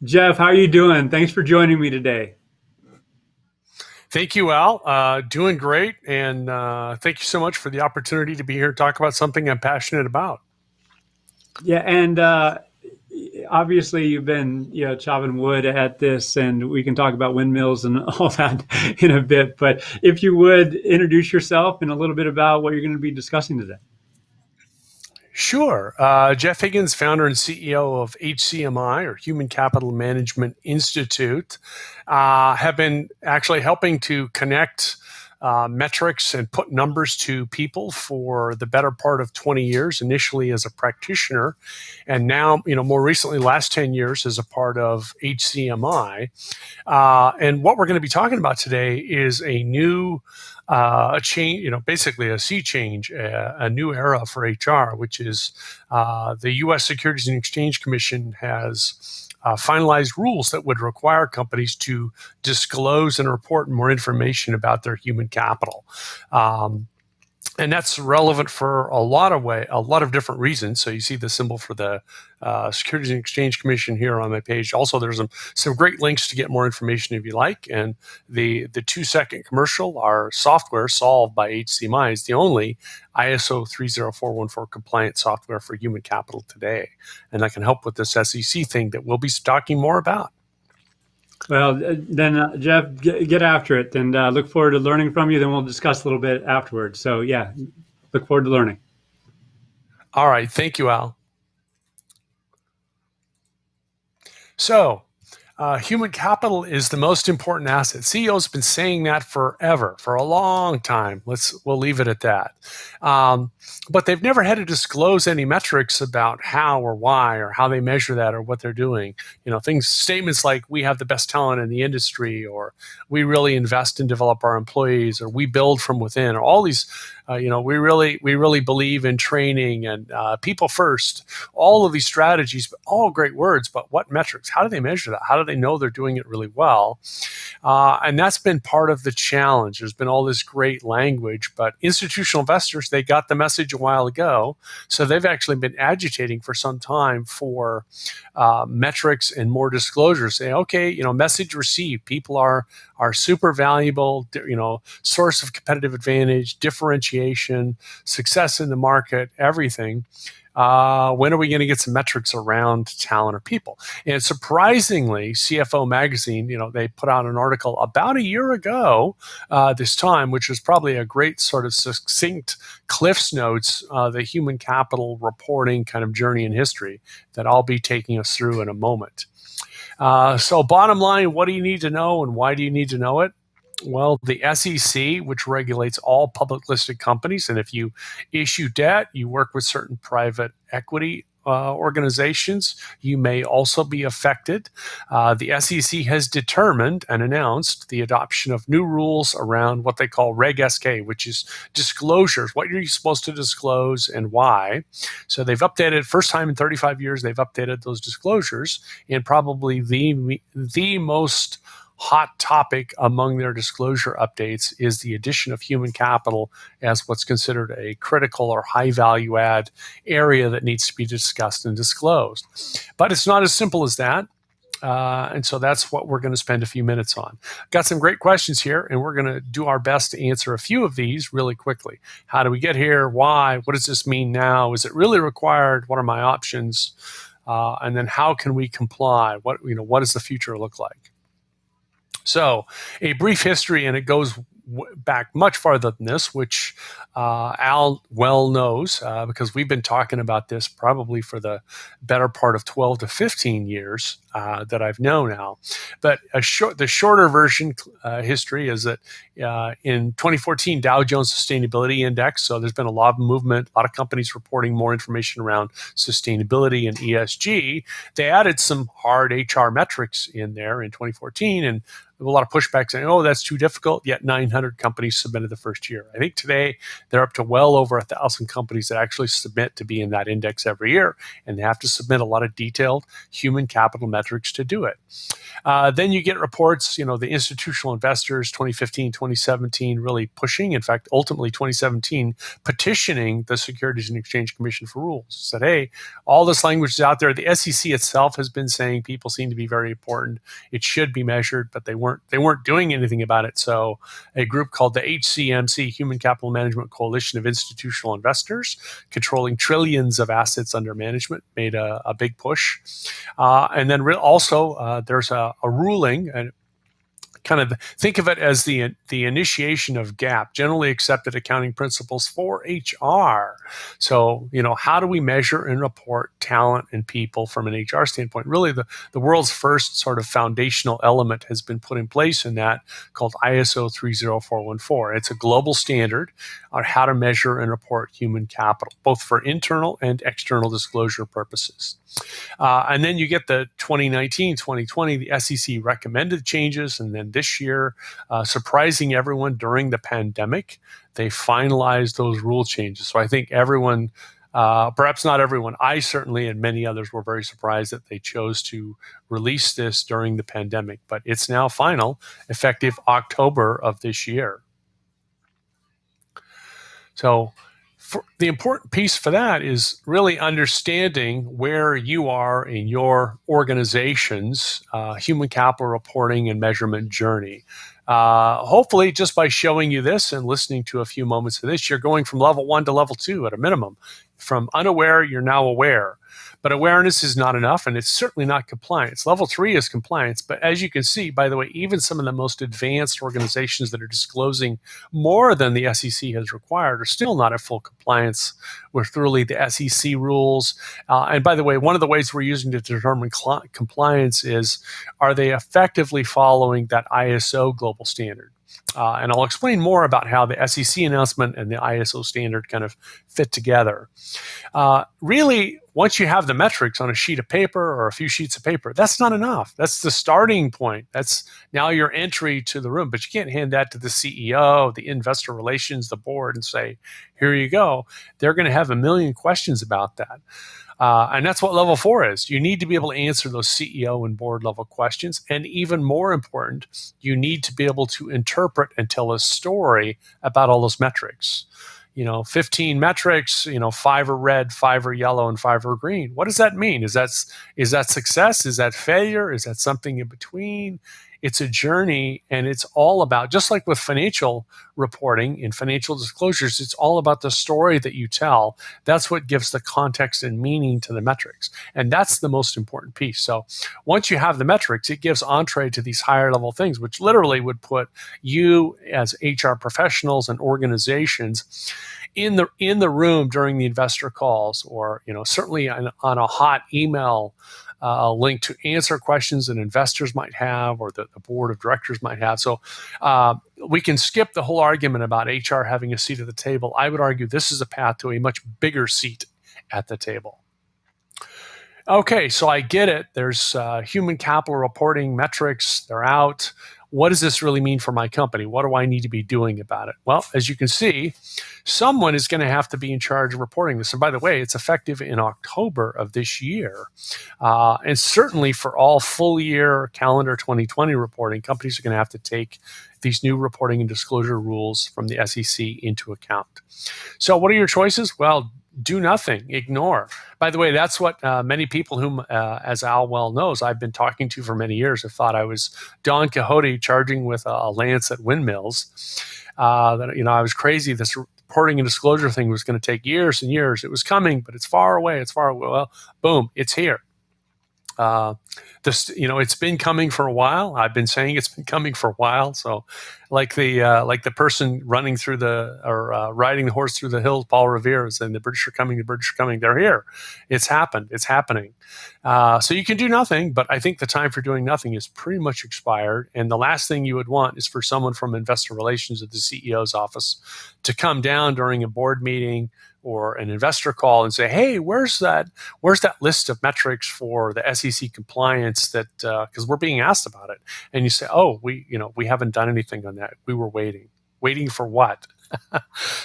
Jeff, how are you doing? Thanks for joining me today. Thank you, Al. Doing great. And thank you so much for the opportunity to be here and talk about something I'm passionate about. Yeah, and obviously you've been chopping wood at this, and we can talk about windmills and all that in a bit. But if you would introduce yourself and a little bit about what you're going to be discussing today. Sure. Jeff Higgins, founder and CEO of HCMI, or Human Capital Management Institute, have been actually helping to connect metrics and put numbers to people for the better part of 20 years, initially as a practitioner, and now, more recently, last 10 years as a part of HCMI. And what we're going to be talking about today is a new a change, basically a sea change, a new era for HR, which is the U.S. Securities and Exchange Commission has finalized rules that would require companies to disclose and report more information about their human capital. And that's relevant for a lot of different reasons. So you see the symbol for the Securities and Exchange Commission here on my page. Also, there's some great links to get more information if you like. And the 2-second commercial, our software solved by HCMI, is the only ISO 30414 compliant software for human capital today. And that can help with this SEC thing that we'll be talking more about. Well, then, Jeff, get after it, and look forward to learning from you. Then we'll discuss a little bit afterwards. So, yeah, look forward to learning. All right. Thank you, Al. So, human capital is the most important asset. CEOs have been saying that forever, for a long time. We'll leave it at that. But they've never had to disclose any metrics about how or why or how they measure that or what they're doing. Statements like "we have the best talent in the industry," or "we really invest and develop our employees," or "we build from within," or all these. We really believe in training and people first. All of these strategies, but all great words. But what metrics? How do they measure that? How do they know they're doing it really well? And that's been part of the challenge. There's been all this great language, but institutional investors, they got the message a while ago. So they've actually been agitating for some time for metrics and more disclosures. Say, okay, message received. People are super valuable, source of competitive advantage, differentiation, success in the market, everything. When are we going to get some metrics around talent or people? And surprisingly, CFO Magazine, they put out an article about a year ago this time, which was probably a great sort of succinct Cliff's Notes, the human capital reporting kind of journey in history that I'll be taking us through in a moment. So bottom line, what do you need to know and why do you need to know it? Well, the SEC, which regulates all public listed companies, and if you issue debt, you work with certain private equity organizations, you may also be affected. The SEC has determined and announced the adoption of new rules around what they call Reg SK, which is disclosures. What are you supposed to disclose and why? So they've updated, first time in 35 years, they've updated those disclosures, and probably the most hot topic among their disclosure updates is the addition of human capital as what's considered a critical or high value add area that needs to be discussed and disclosed. But it's not as simple as that. And so that's what we're going to spend a few minutes on. Got some great questions here, and we're going to do our best to answer a few of these really quickly. How do we get here? Why? What does this mean now? Is it really required? What are my options? And then how can we comply? What does the future look like? So a brief history, and it goes back much farther than this, which Al well knows because we've been talking about this probably for the better part of 12 to 15 years that I've known Al. But the shorter version history is that in 2014, Dow Jones Sustainability Index, so there's been a lot of movement, a lot of companies reporting more information around sustainability and ESG. They added some hard HR metrics in there in 2014, and a lot of pushback saying, oh, that's too difficult, yet 900 companies submitted the first year. I think today they're up to well over 1,000 companies that actually submit to be in that index every year, and they have to submit a lot of detailed human capital metrics to do it. Then you get reports, the institutional investors, 2015, 2017, really pushing, in fact, ultimately 2017, petitioning the Securities and Exchange Commission for rules. Said, hey, all this language is out there. The SEC itself has been saying people seem to be very important. It should be measured, but they weren't doing anything about it. So a group called the HCMC, Human Capital Management Coalition of Institutional Investors, controlling trillions of assets under management, made a big push. And then also there's a ruling, and kind of think of it as the initiation of GAAP, generally accepted accounting principles for HR. So, how do we measure and report talent and people from an HR standpoint? Really, the world's first sort of foundational element has been put in place in that, called ISO 30414. It's a global standard on how to measure and report human capital, both for internal and external disclosure purposes. And then you get the 2019, 2020, the SEC recommended changes. And then this year, surprising everyone during the pandemic, they finalized those rule changes. So I think everyone, perhaps not everyone, I certainly and many others were very surprised that they chose to release this during the pandemic. But it's now final, effective October of this year. So the important piece for that is really understanding where you are in your organization's human capital reporting and measurement journey. Hopefully, just by showing you this and listening to a few moments of this, you're going from level 1 to level 2 at a minimum. From unaware, you're now aware. But awareness is not enough, and it's certainly not compliance. Level 3 is compliance. But as you can see, by the way, even some of the most advanced organizations that are disclosing more than the SEC has required are still not at full compliance with really the SEC rules. And by the way, one of the ways we're using to determine compliance is, are they effectively following that ISO global standard? And I'll explain more about how the SEC announcement and the ISO standard kind of fit together. Really, once you have the metrics on a sheet of paper or a few sheets of paper, that's not enough. That's the starting point. That's now your entry to the room. But you can't hand that to the CEO, the investor relations, the board, and say, here you go. They're going to have a million questions about that. And that's what level 4 is. You need to be able to answer those CEO and board level questions. And even more important, you need to be able to interpret and tell a story about all those metrics. 15 metrics, 5 are red, 5 are yellow, and 5 are green. What does that mean? Is that success? Is that failure? Is that something in between? It's a journey, and it's all about, just like with financial reporting and financial disclosures, it's all about the story that you tell. That's what gives the context and meaning to the metrics. And that's the most important piece. So once you have the metrics, it gives entree to these higher level things, which literally would put you as HR professionals and organizations in the room during the investor calls, or certainly on a hot email link to answer questions that investors might have, or the board of directors might have. So we can skip the whole argument about HR having a seat at the table. I would argue this is a path to a much bigger seat at the table. Okay, so I get it. There's human capital reporting metrics. They're out. What does this really mean for my company? What do I need to be doing about it? Well, as you can see, someone is going to have to be in charge of reporting this. And by the way, it's effective in October of this year. And certainly for all full year calendar 2020 reporting, companies are going to have to take these new reporting and disclosure rules from the SEC into account. So what are your choices? Well, do nothing, ignore. By the way, that's what many people whom, as Al well knows, I've been talking to for many years have thought I was Don Quixote charging with a lance at windmills. That I was crazy. This reporting and disclosure thing was going to take years and years. It was coming, but it's far away. It's far away. Well, boom, it's here. It's been coming for a while. I've been saying it's been coming for a while. So, like the person running through riding the horse through the hills, Paul Revere is saying, the British are coming. The British are coming. They're here. It's happened. It's happening. So you can do nothing, but I think the time for doing nothing is pretty much expired. And the last thing you would want is for someone from investor relations at the CEO's office to come down during a board meeting or an investor call and say, "Hey, where's that list of metrics for the SEC compliance that because we're being asked about it?" And you say, "Oh, we haven't done anything on that. We were waiting for what?"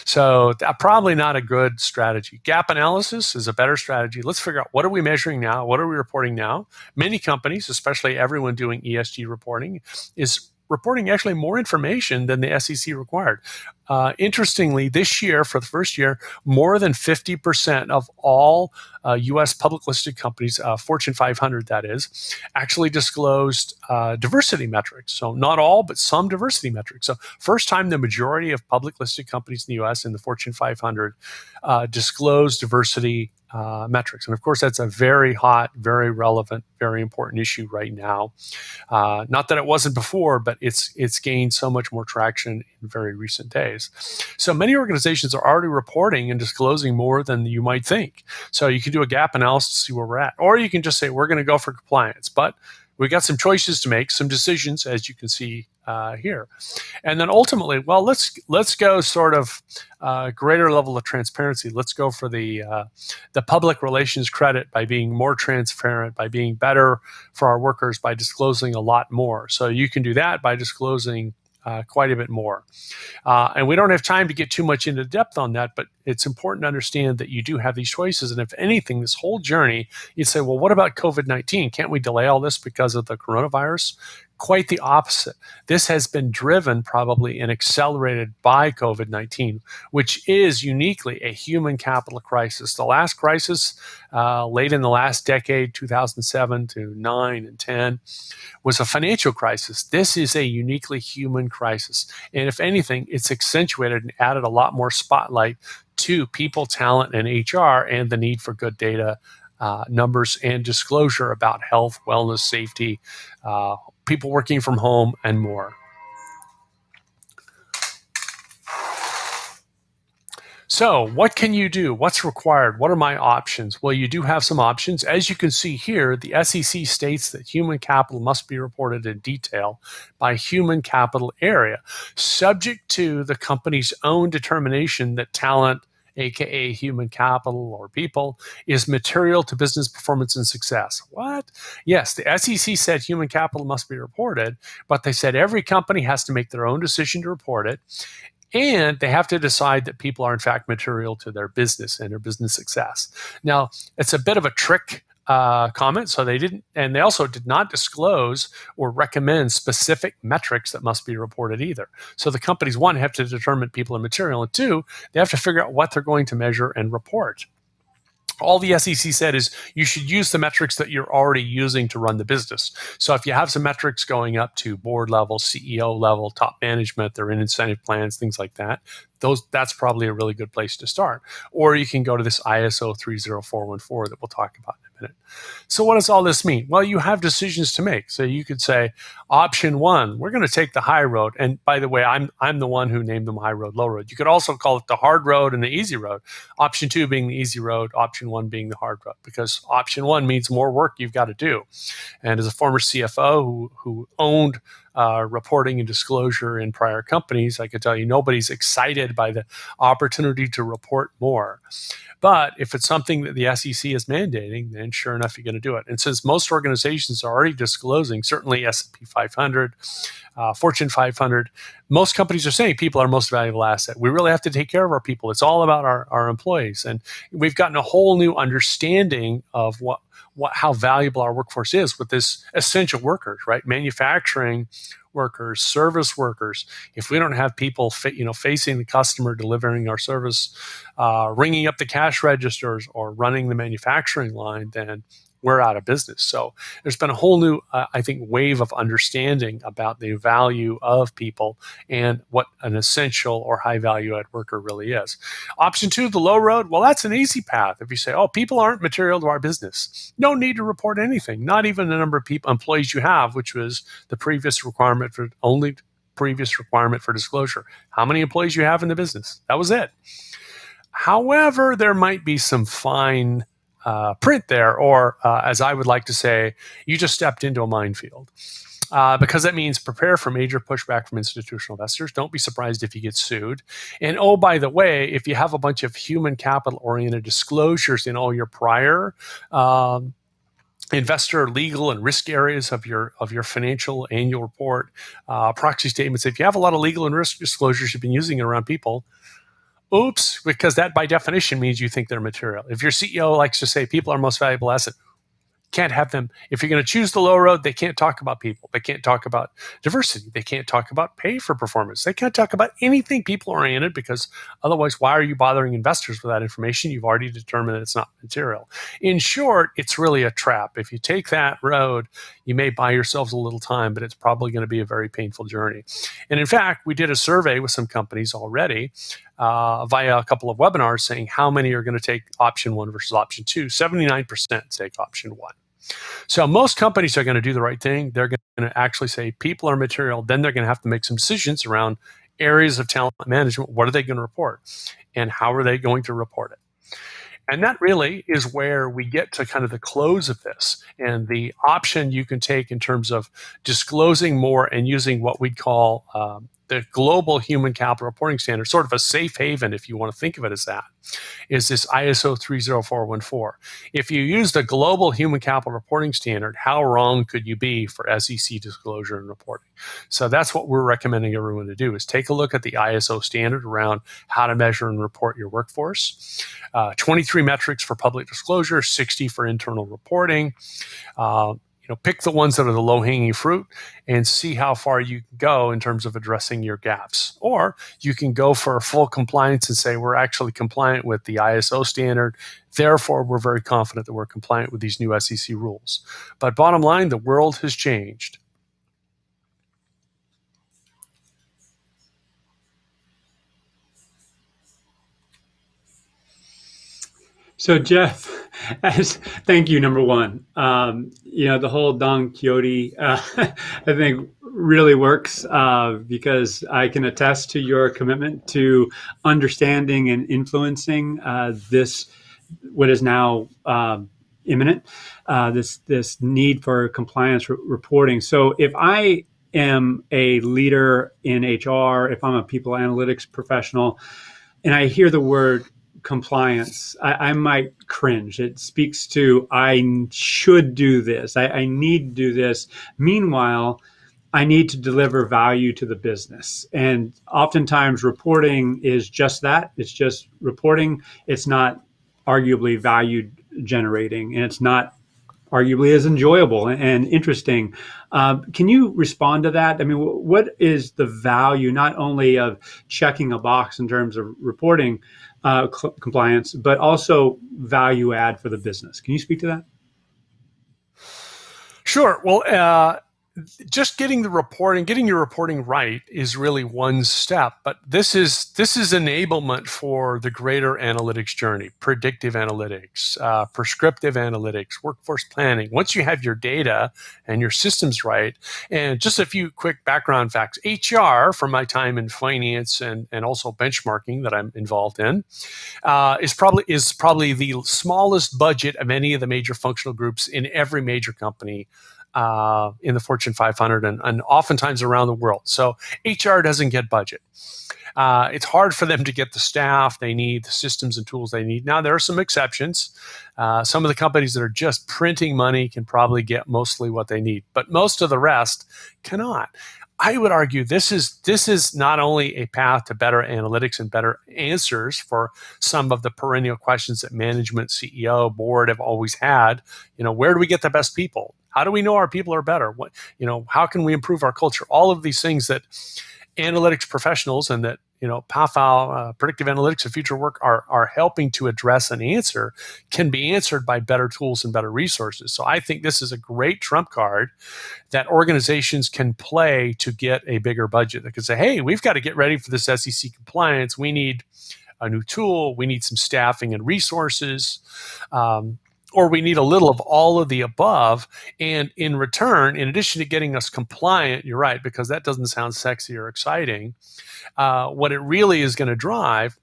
So probably not a good strategy. Gap analysis is a better strategy. Let's figure out, what are we measuring now? What are we reporting now? Many companies, especially everyone doing ESG reporting, is reporting actually more information than the SEC required. Interestingly, this year, for the first year, more than 50% of all U.S. public listed companies, Fortune 500 that is, actually disclosed diversity metrics. So not all, but some diversity metrics. So first time the majority of public listed companies in the U.S. in the Fortune 500 disclose diversity metrics. And of course, that's a very hot, very relevant, very important issue right now. Not that it wasn't before, but it's gained so much more traction in very recent days. So many organizations are already reporting and disclosing more than you might think. So you can do a gap analysis to see where we're at, or you can just say we're going to go for compliance. But we got some choices to make, some decisions, as you can see here. And then ultimately, well, let's go sort of greater level of transparency. Let's go for the public relations credit by being more transparent, by being better for our workers, by disclosing a lot more. So you can do that by disclosing quite a bit more. And we don't have time to get too much into depth on that, but it's important to understand that you do have these choices. And if anything, this whole journey, you'd say, well, what about COVID-19? Can't we delay all this because of the coronavirus? Quite the opposite. This has been driven probably and accelerated by COVID-19, which is uniquely a human capital crisis. The last crisis, late in the last decade, 2007 to 9 and 10, was a financial crisis. This is a uniquely human crisis. And if anything, it's accentuated and added a lot more spotlight to people, talent, and HR, and the need for good data, numbers, and disclosure about health, wellness, safety, people working from home, and more. So what can you do? What's required? What are my options? Well, you do have some options. As you can see here, the SEC states that human capital must be reported in detail by human capital area, subject to the company's own determination that talent, aka human capital or people, is material to business performance and success. What? Yes, the SEC said human capital must be reported, but they said every company has to make their own decision to report it. And they have to decide that people are in fact material to their business and their business success. Now, it's a bit of a trick comment. So they didn't, and they also did not disclose or recommend specific metrics that must be reported either. So the companies, one, have to determine people are material, and two, they have to figure out what they're going to measure and report. All the SEC said is you should use the metrics that you're already using to run the business. So if you have some metrics going up to board level, CEO level, top management, they're in incentive plans, things like that, that's probably a really good place to start. Or you can go to this ISO 30414 that we'll talk about in a minute. So what does all this mean? Well, you have decisions to make. So you could say, option one, we're going to take the high road. And by the way, I'm the one who named them high road, low road. You could also call it the hard road and the easy road. Option two being the easy road, option one being the hard road, because option one means more work you've got to do. And as a former CFO who owned reporting and disclosure in prior companies, I can tell you nobody's excited by the opportunity to report more. But if it's something that the SEC is mandating, then sure enough, you're going to do it. And since most organizations are already disclosing, certainly S&P 500, Fortune 500, most companies are saying people are our most valuable asset. We really have to take care of our people. It's all about our employees. And we've gotten a whole new understanding of how valuable our workforce is with this essential workers, right? Manufacturing workers, service workers. If we don't have people, facing the customer, delivering our service, ringing up the cash registers, or running the manufacturing line, then we're out of business. So there's been a whole new, I think, wave of understanding about the value of people and what an essential or high value add worker really is. Option two, the low road. Well, that's an easy path. If you say, oh, people aren't material to our business, no need to report anything, not even the number of employees you have, which was the previous requirement for disclosure. How many employees you have in the business? That was it. However, there might be some fine print there, or as I would like to say, you just stepped into a minefield. because that means prepare for major pushback from institutional investors. Don't be surprised if you get sued. And oh, by the way, if you have a bunch of human capital oriented disclosures in all your prior investor legal and risk areas of your financial annual report, proxy statements, if you have a lot of legal and risk disclosures you've been using around people, oops, because that by definition means you think they're material. If your CEO likes to say people are our most valuable asset, can't have them. If you're going to choose the low road, they can't talk about people. They can't talk about diversity. They can't talk about pay for performance. They can't talk about anything people oriented, because otherwise, why are you bothering investors with that information? You've already determined that it's not material. In short, it's really a trap. If you take that road, you may buy yourselves a little time, but it's probably going to be a very painful journey. And in fact, we did a survey with some companies already via a couple of webinars saying how many are going to take option one versus option two. 79% take option one. So most companies are going to do the right thing. They're going to actually say people are material. Then they're going to have to make some decisions around areas of talent management. What are they going to report? And how are they going to report it? And that really is where we get to kind of the close of this, and the option you can take in terms of disclosing more and using what we'd call the global human capital reporting standard, sort of a safe haven, if you want to think of it as that, is this ISO 30414. If you use the global human capital reporting standard, how wrong could you be for SEC disclosure and reporting? So that's what we're recommending everyone to do, is take a look at the ISO standard around how to measure and report your workforce. 23 metrics for public disclosure, 60 for internal reporting. Pick the ones that are the low-hanging fruit and see how far you can go in terms of addressing your gaps. Or you can go for full compliance and say, we're actually compliant with the ISO standard. Therefore, we're very confident that we're compliant with these new SEC rules. But bottom line, the world has changed. So Jeff, thank you. Number one, the whole Don Quixote, I think really works because I can attest to your commitment to understanding and influencing this, what is now imminent, this need for compliance reporting. So if I am a leader in HR, if I'm a people analytics professional, and I hear the word compliance, I might cringe. It speaks to I should do this. I need to do this. Meanwhile, I need to deliver value to the business. And oftentimes reporting is just that. It's just reporting. It's not arguably value generating, and it's not arguably as enjoyable and interesting. Can you respond to that? I mean, what is the value not only of checking a box in terms of reporting compliance, but also value add for the business? Can you speak to that? Sure. Well, just getting your reporting right is really one step, but this is enablement for the greater analytics journey: predictive analytics, prescriptive analytics, workforce planning. Once you have your data and your systems right, and just a few quick background facts: HR, from my time in finance and also benchmarking that I'm involved in, is probably the smallest budget of any of the major functional groups in every major company in the Fortune 500 and oftentimes around the world. So HR doesn't get budget. It's hard for them to get the staff they need, the systems and tools they need. Now, there are some exceptions. Some of the companies that are just printing money can probably get mostly what they need, but most of the rest cannot. I would argue this is not only a path to better analytics and better answers for some of the perennial questions that management, CEO, board have always had. Where do we get the best people? How do we know our people are better? How can we improve our culture? All of these things that analytics professionals and that PAFOW, predictive analytics and future work are helping to address and answer can be answered by better tools and better resources. So I think this is a great trump card that organizations can play to get a bigger budget. They can say, hey, we've got to get ready for this SEC compliance. We need a new tool. We need some staffing and resources. Or we need a little of all of the above. And in return, in addition to getting us compliant, you're right, because that doesn't sound sexy or exciting. What it really is going to drive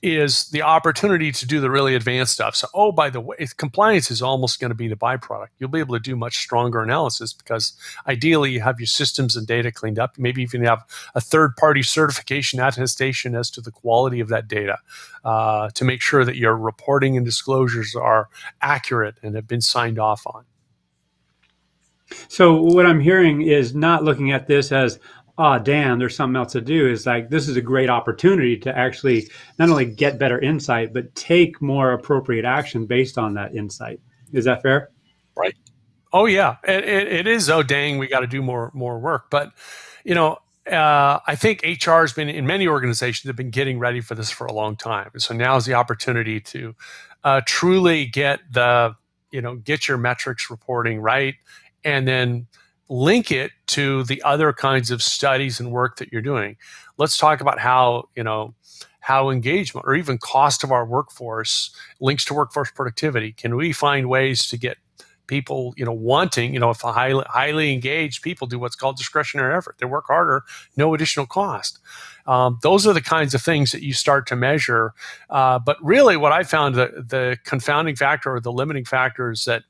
is the opportunity to do the really advanced stuff. So, oh, by the way, compliance is almost going to be the byproduct. You'll be able to do much stronger analysis because ideally you have your systems and data cleaned up. Maybe even have a third-party certification attestation as to the quality of that data to make sure that your reporting and disclosures are accurate and have been signed off on. So what I'm hearing is not looking at this as, oh, damn, there's something else to do. Is like, this is a great opportunity to actually not only get better insight, but take more appropriate action based on that insight. Is that fair? Right. Oh yeah, it is. Oh dang, we got to do more work. But you know, I think HR has been in many organizations have been getting ready for this for a long time. So now is the opportunity to truly get get your metrics reporting right, and then link it to the other kinds of studies and work that you're doing. Let's talk about how engagement or even cost of our workforce links to workforce productivity. Can we find ways to get people, wanting, if the highly engaged people do what's called discretionary effort, they work harder, no additional cost. Those are the kinds of things that you start to measure. But really what I found the confounding factor or the limiting factor is that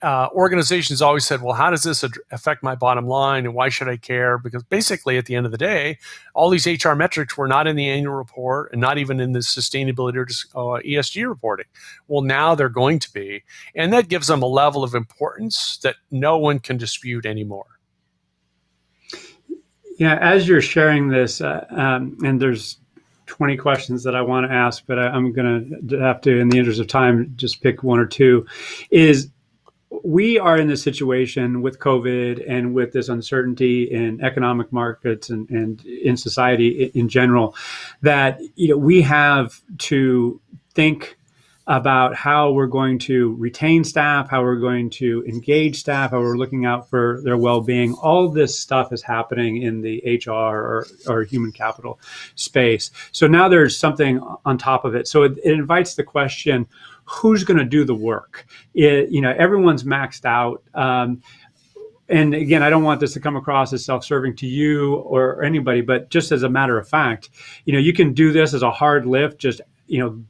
organizations always said, well, how does this affect my bottom line and why should I care? Because basically at the end of the day, all these HR metrics were not in the annual report and not even in the sustainability or ESG reporting. Well, now they're going to be, and that gives them a level of importance that no one can dispute anymore. Yeah, as you're sharing this, and there's 20 questions that I want to ask, but I'm going to have to, in the interest of time, just pick one or two, is we are in this situation with COVID and with this uncertainty in economic markets and in society in general, that we have to think about how we're going to retain staff, how we're going to engage staff, how we're looking out for their well-being. All this stuff is happening in the HR or human capital space. So now there's something on top of it. So it invites the question, who's going to do the work? Everyone's maxed out. And again, I don't want this to come across as self-serving to you or anybody, but just as a matter of fact, you can do this as a hard lift, just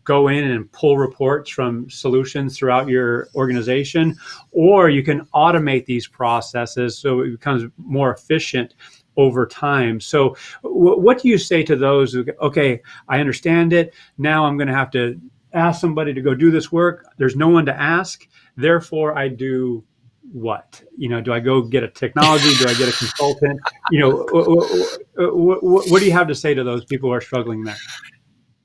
go in and pull reports from solutions throughout your organization, or you can automate these processes so it becomes more efficient over time. So what do you say to those who, okay, I understand it. Now I'm going to have to ask somebody to go do this work. There's no one to ask. Therefore, I do what? Do I go get a technology? Do I get a consultant? What do you have to say to those people who are struggling there?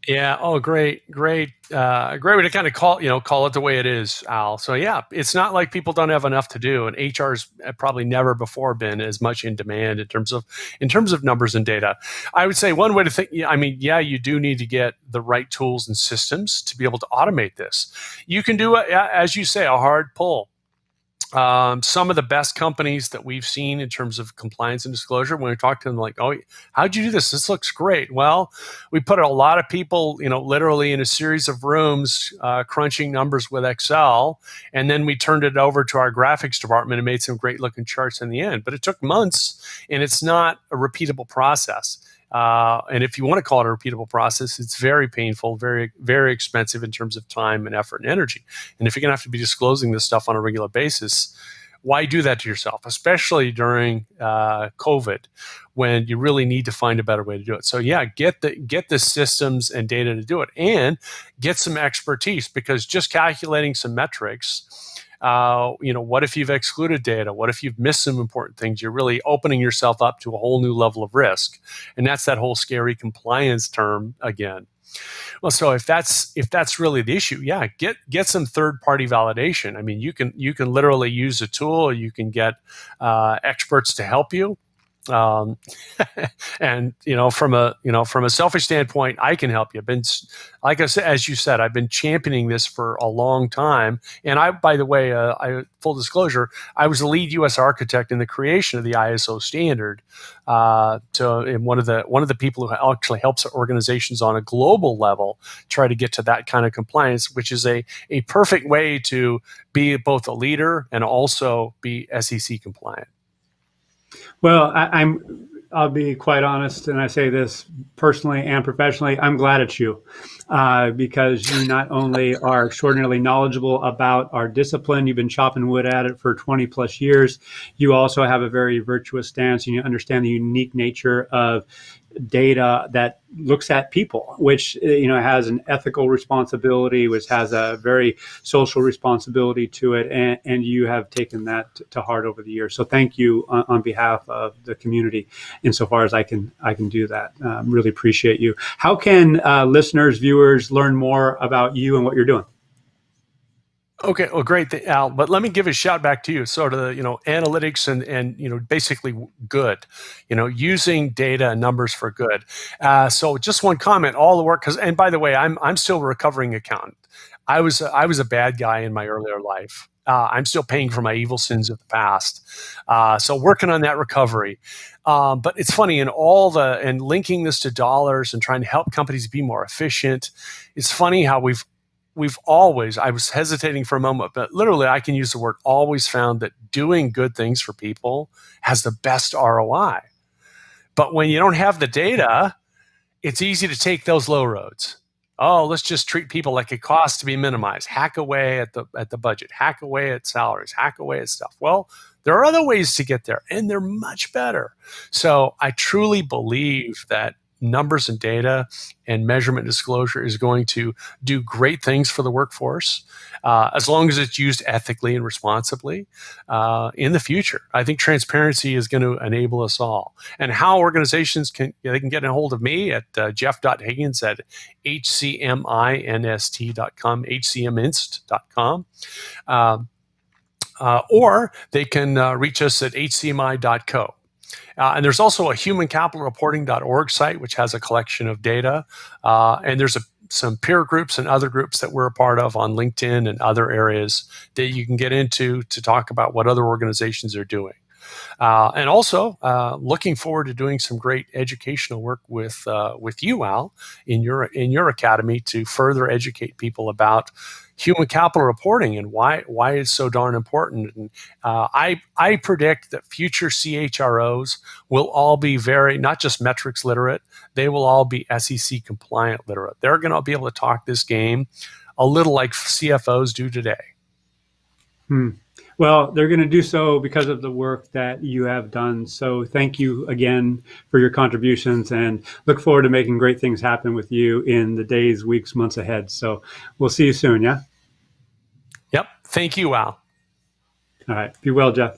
Yeah. Oh, great way to kind of call it the way it is, Al. So yeah, it's not like people don't have enough to do, and HR's probably never before been as much in demand in terms of numbers and data. I would say one way to think, you do need to get the right tools and systems to be able to automate this. You can do, as you say, a hard pull. Some of the best companies that we've seen in terms of compliance and disclosure, when we talk to them, like, oh, how'd you do this? This looks great. Well, we put a lot of people, literally in a series of rooms, crunching numbers with Excel, and then we turned it over to our graphics department and made some great looking charts in the end. But it took months, and it's not a repeatable process. And if you want to call it a repeatable process, it's very painful, very, very expensive in terms of time and effort and energy. And if you're going to have to be disclosing this stuff on a regular basis, why do that to yourself, especially during COVID, when you really need to find a better way to do it? So yeah, get the systems and data to do it, and get some expertise, because just calculating some metrics, what if you've excluded data? What if you've missed some important things? You're really opening yourself up to a whole new level of risk. And that's that whole scary compliance term again. Well, so if that's really the issue, yeah, get some third-party validation. I mean, you can literally use a tool. You can get experts to help you. And from a selfish standpoint, I can help you. I've been, like I said, as you said, I've been championing this for a long time. And by the way, full disclosure, I was the lead U.S. architect in the creation of the ISO standard. And one of the people who actually helps organizations on a global level try to get to that kind of compliance, which is a perfect way to be both a leader and also be SEC compliant. Well, I'll be quite honest, and I say this personally and professionally. I'm glad it's you, because you not only are extraordinarily knowledgeable about our discipline, you've been chopping wood at it for 20 plus years. You also have a very virtuous stance, and you understand the unique nature of data that looks at people, which has an ethical responsibility, which has a very social responsibility to it, and you have taken that to heart over the years. So thank you on behalf of the community, insofar as I can do that. Really appreciate you. How can listeners, viewers learn more about you and what you're doing? Okay, well, great, Al. But let me give a shout back to you. Sort of, analytics and basically good, using data and numbers for good. So just one comment. All the work, and by the way, I'm still a recovering accountant. I was a bad guy in my earlier life. I'm still paying for my evil sins of the past. So working on that recovery. But it's funny, and linking this to dollars and trying to help companies be more efficient. It's funny how we've always, I was hesitating for a moment, but literally I can use the word always, found that doing good things for people has the best ROI. But when you don't have the data, it's easy to take those low roads. Oh, let's just treat people like it costs to be minimized. Hack away at the budget, hack away at salaries, hack away at stuff. Well, there are other ways to get there, and they're much better. So I truly believe that numbers and data and measurement disclosure is going to do great things for the workforce, as long as it's used ethically and responsibly in the future. I think transparency is going to enable us all. And how organizations they can get a hold of me at jeff.higgins at hcminst.com, hcminst.com. Or they can reach us at hcmi.co. And there's also a humancapitalreporting.org site, which has a collection of data. And there's some peer groups and other groups that we're a part of on LinkedIn and other areas that you can get into to talk about what other organizations are doing. And also looking forward to doing some great educational work with you, Al, in your academy to further educate people about human capital reporting and why it's so darn important. And I predict that future CHROs will all be not just metrics literate, they will all be SEC compliant literate. They're going to be able to talk this game a little like CFOs do today. Well, they're going to do so because of the work that you have done. So thank you again for your contributions, and look forward to making great things happen with you in the days, weeks, months ahead. So we'll see you soon. Yeah. Yep. Thank you, Al. All right. Be well, Jeff.